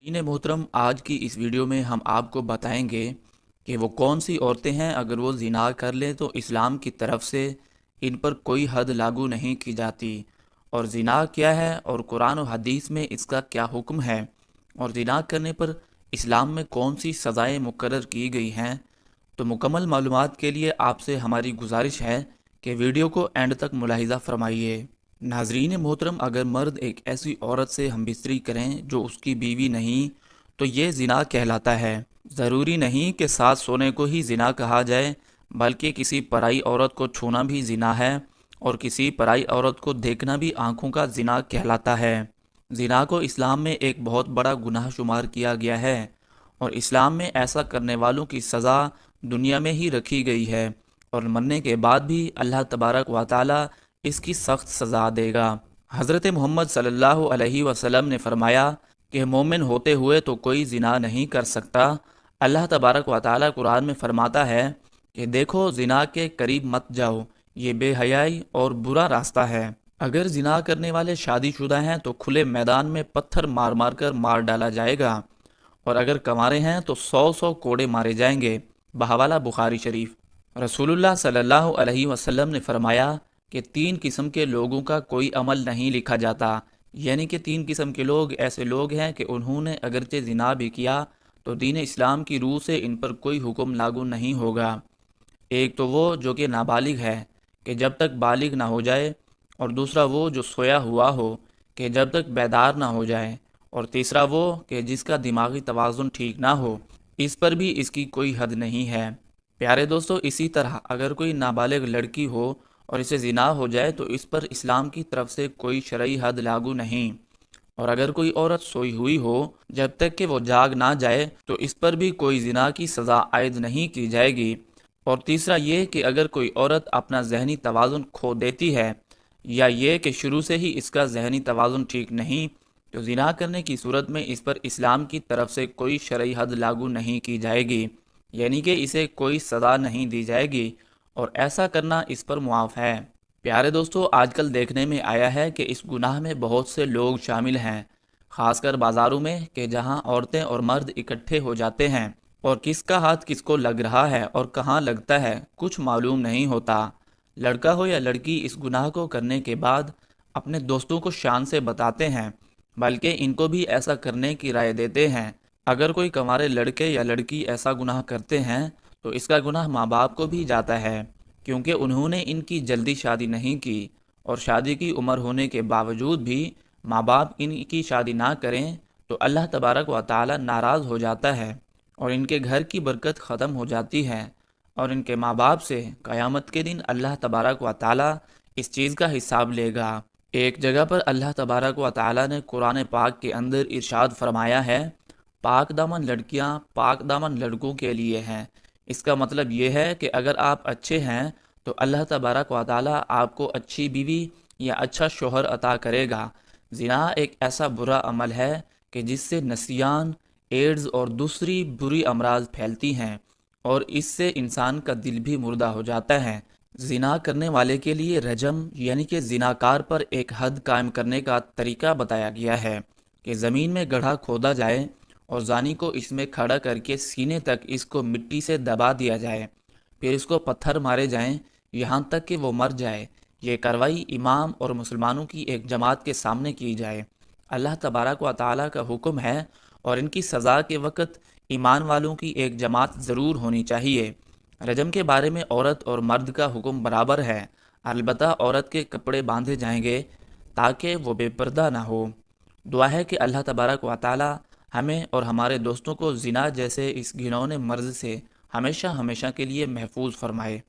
इन मोहतरम, आज की इस वीडियो में हम आपको बताएंगे कि वो कौन सी औरतें हैं अगर वो ज़िना कर लें तो इस्लाम की तरफ से इन पर कोई हद लागू नहीं की जाती। और ज़िना क्या है और कुरान और हदीस में इसका क्या हुक्म है, और ज़िना करने पर इस्लाम में कौन सी सज़ाएं मुकर्रर की गई हैं। तो मुकम्मल मालूमात के लिए आपसे हमारी गुजारिश है कि वीडियो को एंड तक मुलाहिज़ा फरमाइए। नाजरीन मोहतरम, अगर मर्द एक ऐसी औरत से हम बिस्तरी करें जो उसकी बीवी नहीं, तो ये ज़िना कहलाता है। ज़रूरी नहीं कि साथ सोने को ही ज़िना कहा जाए, बल्कि किसी पराई औरत को छूना भी ज़िना है, और किसी पराई औरत को देखना भी आंखों का ज़िना कहलाता है। ज़िना को इस्लाम में एक बहुत बड़ा गुनाह शुमार किया गया है, और इस्लाम में ऐसा करने वालों की सज़ा दुनिया में ही रखी गई है, और मरने के बाद भी अल्लाह तबारक व ताला इसकी सख्त सज़ा देगा। हज़रत मोहम्मद सल्लल्लाहु अलैहि वसल्लम ने फरमाया कि मोमिन होते हुए तो कोई ज़िना नहीं कर सकता। अल्लाह तबारक व ताला कुरान में फरमाता है कि देखो, ज़िना के करीब मत जाओ, ये बेहयाई और बुरा रास्ता है। अगर ज़िना करने वाले शादीशुदा हैं तो खुले मैदान में पत्थर मार मार कर मार डाला जाएगा, और अगर कंवारे हैं तो 100 कोड़े मारे जाएंगे। बहवाला बुखारी शरीफ। रसूलुल्लाह सल्लल्लाहु अलैहि वसल्लम ने फरमाया कि 3 किस्म के लोगों का कोई अमल नहीं लिखा जाता, यानी कि 3 किस्म के लोग ऐसे लोग हैं कि उन्होंने अगरचे ज़िना भी किया तो दीन इस्लाम की रूह से इन पर कोई हुक्म लागू नहीं होगा। एक तो वो जो कि नाबालिग है, कि जब तक बालिग ना हो जाए, और दूसरा वो जो सोया हुआ हो, कि जब तक बेदार ना हो जाए, और तीसरा वो कि जिसका दिमागी तवाज़ुन ठीक ना हो। इस पर भी इसकी कोई हद नहीं है। प्यारे दोस्तों, इसी तरह अगर कोई नाबालिग लड़की हो और इसे ज़िना हो जाए तो इस पर इस्लाम की तरफ से कोई शरई हद लागू नहीं। और अगर कोई औरत सोई हुई हो जब तक कि वो जाग ना जाए तो इस पर भी कोई ज़िना की सज़ा आयद नहीं की जाएगी। और तीसरा ये कि अगर कोई औरत अपना जहनी तवाज़ुन खो देती है, या ये कि शुरू से ही इसका जहनी तवाज़ुन ठीक नहीं, तो ज़िना करने की सूरत में इस पर इस्लाम की तरफ से कोई शरई हद लागू नहीं की जाएगी, यानी कि इसे कोई सज़ा नहीं दी जाएगी, और ऐसा करना इस पर मुआफ़ है। प्यारे दोस्तों, आजकल देखने में आया है कि इस गुनाह में बहुत से लोग शामिल हैं, ख़ासकर बाज़ारों में, कि जहां औरतें और मर्द इकट्ठे हो जाते हैं, और किसका हाथ किसको लग रहा है और कहां लगता है कुछ मालूम नहीं होता। लड़का हो या लड़की इस गुनाह को करने के बाद अपने दोस्तों को शान से बताते हैं, बल्कि इनको भी ऐसा करने की राय देते हैं। अगर कोई कंवारे लड़के या लड़की ऐसा गुनाह करते हैं तो इसका गुनाह माँ बाप को भी जाता है, क्योंकि उन्होंने इनकी जल्दी शादी नहीं की, और शादी की उम्र होने के बावजूद भी माँ बाप इनकी शादी ना करें तो अल्लाह तबारक व ताला नाराज़ हो जाता है, और इनके घर की बरकत ख़त्म हो जाती है, और इनके माँ बाप से क़यामत के दिन अल्लाह तबारक व ताला इस चीज़ का हिसाब लेगा। एक जगह पर अल्लाह तबारक व ताला ने कुरान पाक के अंदर इरशाद फरमाया है, पाक दामन लड़कियां पाक दामन लड़कों के लिए हैं। इसका मतलब ये है कि अगर आप अच्छे हैं तो अल्लाह तबारक व ताला आपको अच्छी बीवी या अच्छा शोहर अता करेगा। ज़िना एक ऐसा बुरा अमल है कि जिससे नसियान, एड्स और दूसरी बुरी अमराज फैलती हैं, और इससे इंसान का दिल भी मुर्दा हो जाता है। ज़िना करने वाले के लिए रजम यानी कि ज़िनाकार पर एक हद कायम करने का तरीका बताया गया है कि ज़मीन में गड्ढा खोदा जाए और जानी को इसमें खड़ा करके सीने तक इसको मिट्टी से दबा दिया जाए, फिर इसको पत्थर मारे जाएं यहाँ तक कि वो मर जाए। ये कार्रवाई इमाम और मुसलमानों की एक जमात के सामने की जाए। अल्लाह तबारक व ताला का हुक्म है, और इनकी सज़ा के वक़्त ईमान वालों की एक जमात ज़रूर होनी चाहिए। रजम के बारे में औरत और मर्द का हुक्म बराबर है, अलबत्ता औरत के कपड़े बांधे जाएंगे ताकि वो बेपर्दा ना हो। दुआ है कि अल्लाह तबारक व ताला हमें और हमारे दोस्तों को ज़िना जैसे इस घिनौने मर्ज़ से हमेशा हमेशा के लिए महफूज फरमाए।